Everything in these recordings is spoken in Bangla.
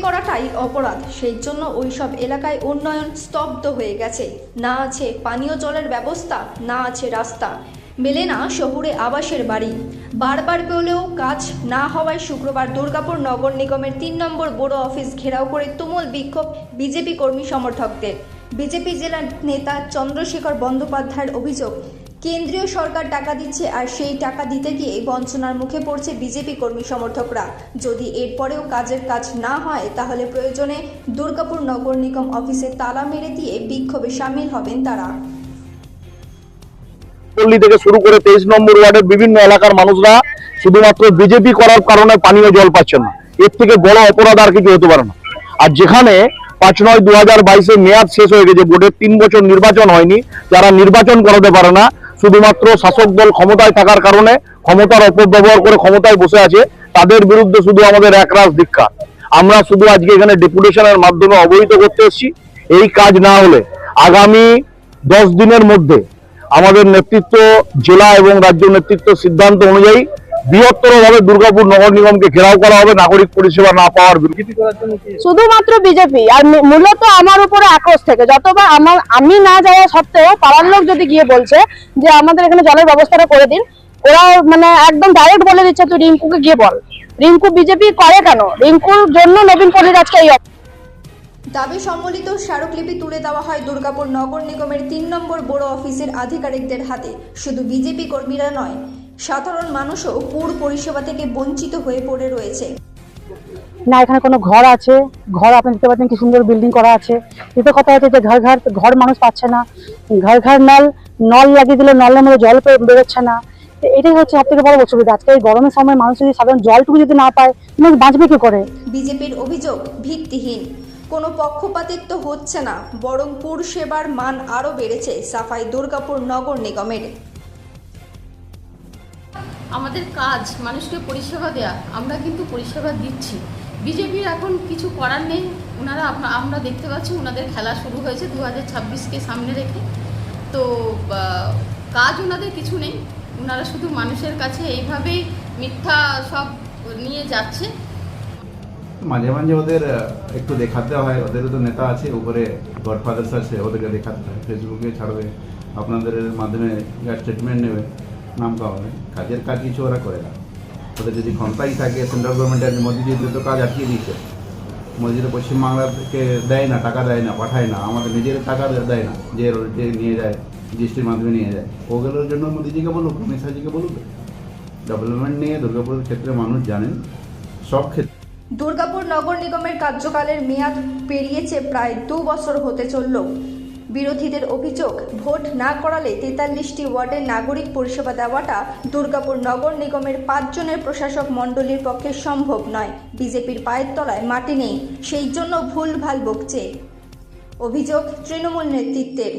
করাটাই অপরাধ। সেই জন্য ওইসব এলাকায় উন্নয়ন স্তব্ধ হয়ে গেছে। না আছে পানীয় জলের ব্যবস্থা, না আছে রাস্তা, মেলে না শহুরে আবাসের বাড়ি। বারবার বলেও কাজ না হওয়ায় শুক্রবার দুর্গাপুর নগর নিগমের ৩ নম্বর বড় অফিস ঘেরাও করে তুমুল বিক্ষোভ বিজেপি কর্মী সমর্থকদের। বিজেপি জেলা নেতা চন্দ্রশেখর বন্দ্যোপাধ্যায়ের অভিযোগ, কেন্দ্রীয় সরকার টাকা দিচ্ছে আর সেই টাকা দিতে গিয়ে বঞ্চনার মুখে পড়ছে বিজেপি কর্মী সমর্থকরা। যদি এরপরেও কাজ না হয় তাহলে প্রয়োজনে দুর্গাপুর নগর নিগম অফিসে তালা মেরে দিয়ে বিক্ষোভে সামিল হবেন তারা। পল্লী থেকে শুরু করে 23 নম্বর ওয়ার্ডের বিভিন্ন এলাকার মানুষরা শুধুমাত্র বিজেপি করার কারণে পানীয় জল পাচ্ছেন না। এর থেকে বড় অপরাধ আর কিছু হতে পারে না। আর যেখানে 5/9/2022 মেয়াদ শেষ হয়ে গেছে, বোর্ডের 3 বছর নির্বাচন হয়নি, যারা নির্বাচন করাতে পারে না, শুধুমাত্র শাসক দল ক্ষমতায় থাকার কারণে ক্ষমতার অপব্যবহার করে ক্ষমতায় বসে আছে, তাদের বিরুদ্ধে শুধু আমাদের একরাশ ধিক্কার। আমরা শুধু আজকে এখানে ডেপুটেশনের মাধ্যমে অবহিত করতে এসেছি, এই কাজ না হলে আগামী 10 দিনের মধ্যে আমাদের নেতৃত্ব, জেলা এবং রাজ্য নেতৃত্ব সিদ্ধান্ত অনুযায়ী বৃহত্তরভাবে দুর্গাপুর নগর নিগমকে ঘেরাও করা হবে নাগরিক পরিষেবা না পাওয়ার বিরুদ্ধে। শুধুমাত্র বিজেপি আর মূলত আমার উপরে আক্রোশ থেকে যতবার আমি না যাওয়া সত্ত্বেও পাড়ার লোক যদি গিয়ে বলছে যে আমাদের এখানে জলের ব্যবস্থাটা করে দিন, ওরা মানে একদম ডাইরেক্ট বলে দিচ্ছে তুই রিঙ্কুকে গিয়ে বল। রিঙ্কু বিজেপি করে কেন? রিঙ্কুর জন্য নবীন পল্লীর আজকে এই দাবি সম্বলিত স্মারকলিপি তুলে দেওয়া হয় দুর্গাপুর নগর নিগমের ৩ নম্বর বড় অফিসের আধিকারিকদের হাতে। শুধু বিজেপি কর্মীরা নয়, সাধারণ মানুষও পুর পরিষেবা থেকে বঞ্চিত হয়ে পড়ে রয়েছে। না এখানে কোনো ঘর আছে, ঘর আপনি দেখতে পাচ্ছেন কি সুন্দর বিল্ডিং করা আছে, কিন্তু কথা হচ্ছে যে ঘর মানুষ পাচ্ছে না, ঘর নল লাগিয়ে দিলে নলের মধ্যে জল বেরোচ্ছে না। এটাই হচ্ছে সব থেকে বড় অসুবিধা। আজকে এই গরমের সময় মানুষ যদি সাধারণ জলটুকু যদি না পায়, মানুষ বাঁচবে কি করে? বিজেপির অভিযোগ ভিত্তিহীন, কোনো পক্ষপাতিত্ব হচ্ছে না, বরং পুর সেবার মান আরও বেড়েছে। সাফাই দুর্গাপুর নগর নিগমের। আমাদের কাজ মানুষকে পরিষেবা দেয়া, আমরা কিন্তু পরিষেবা দিচ্ছি। বিজেপির এখন কিছু করার নেই। ওনারা আমরা দেখতে পাচ্ছি ওনাদের খেলা শুরু হয়েছে 2026কে সামনে রেখে। তো কাজ ওনাদের কিছু নেই, ওনারা শুধু মানুষের কাছে এইভাবেই মিথ্যা সব নিয়ে যাচ্ছে। মাঝে মাঝে ওদের একটু দেখাতে হয়, ওদেরও তো নেতা আছে উপরে, গডফাদার্স আছে, ওদেরকে দেখাতে হয়, ফেসবুকে ছাড়বে, আপনাদের মাধ্যমে স্টেটমেন্ট নেবে, নাম খাওয়াবে। কাজের কাজ কিছু ওরা করে না। ওদের যদি ক্ষমতাই থাকে, সেন্ট্রাল গভর্নমেন্টের মোদিজি তো কাজ আটকিয়ে দিয়েছে। মোদিজি তো পশ্চিমবাংলাকে দেয় না, টাকা দেয় না, পাঠায় না, আমাদের নিজের টাকা দেয় না, যে নিয়ে যায় জিএসটির মাধ্যমে নিয়ে যায়। ওগুলোর জন্য মোদিজিকে বলুক, অমিত শাহজিকে বলুক। ডেভেলপমেন্ট নিয়ে দুর্গাপুরের ক্ষেত্রে মানুষ জানেন, সব ক্ষেত্রে। দুর্গাপুর নগর নিগমের কার্যকালের মেয়াদ পেরিয়েছে, প্রায় 2 বছর হতে চলল। বিরোধীদের অভিযোগ, ভোট না করালে 43টি ওয়ার্ডে নাগরিক পরিষেবা দেওয়াটা দুর্গাপুর নগর নিগমের 5 জনের প্রশাসক মণ্ডলীর পক্ষে সম্ভব নয়। বিজেপির পায়ের তলায় মাটি নেই, সেই জন্য ভুলভাল বকছে। অভিযোগ তৃণমূল নেতৃত্বের।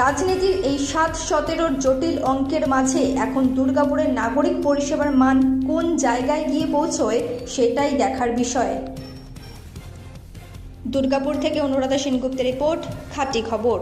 রাজনীতির এই 7-17 জটিল অঙ্কের মাঝে এখন দুর্গাপুরের নাগরিক পরিষেবার মান কোন জায়গায় গিয়ে পৌঁছয় সেটাই দেখার বিষয়। দুর্গাপুর থেকে অনুরাধা সেনগুপ্তের রিপোর্ট, খাঁটি খবর।